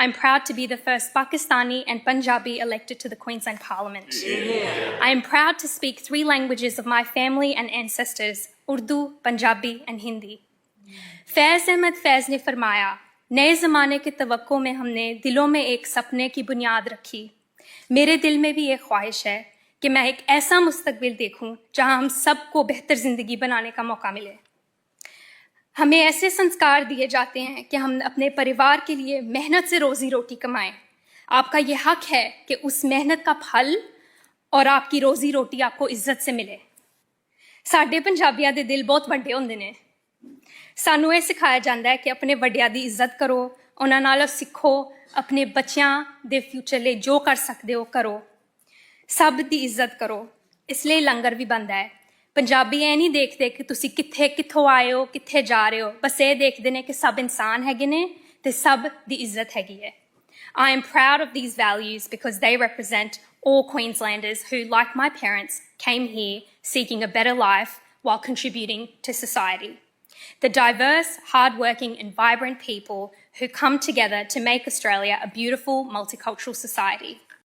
I'm proud to be the first Pakistani and Punjabi elected to the Queensland Parliament. Yeah. I am proud to speak 3 languages of my family and ancestors, Urdu, Punjabi and Hindi. फैज़ अहमद फैज़ ने फरमाया, नए ज़माने के तवक्को में हमने दिलों में एक सपने की बुनियाद रखी। मेरे दिल में भी ये ख्वाहिश है कि मैं एक ऐसा मुस्तकबिल देखूं जहां हम सबको बेहतर ज़िंदगी बनाने का मौका मिले। हमें ऐसे संस्कार दिए जाते हैं कि हम अपने परिवार के लिए मेहनत से रोज़ी रोटी कमाएं। आपका ये हक है कि उस मेहनत का फल और आपकी रोज़ी रोटी आपको इज्जत से मिले। साडे पंजाबियां दे दिल बहुत वड्डे हुंदे ने। सानू ये सिखाया जाता है कि अपने वड्डियां दी इज्जत करो, उन्हां नाल सिखो, अपने बच्चियां दे फ्यूचर लिए जो कर सकते हो करो, सब दी इज्जत करो। इसलिए लंगर भी बनता है। पंजाबी ये नहीं देखते कि तुसी कित्थों आए हो, कित्थे जा रहे हो, बस ये देखते हैं कि सब इंसान हैगे ने ते सब दी इज्जत हैगी है। I am proud of these values because they represent all Queenslanders who, like my parents, came here seeking a better life while contributing to society. The diverse, hardworking and vibrant people who come together to make Australia a beautiful multicultural society.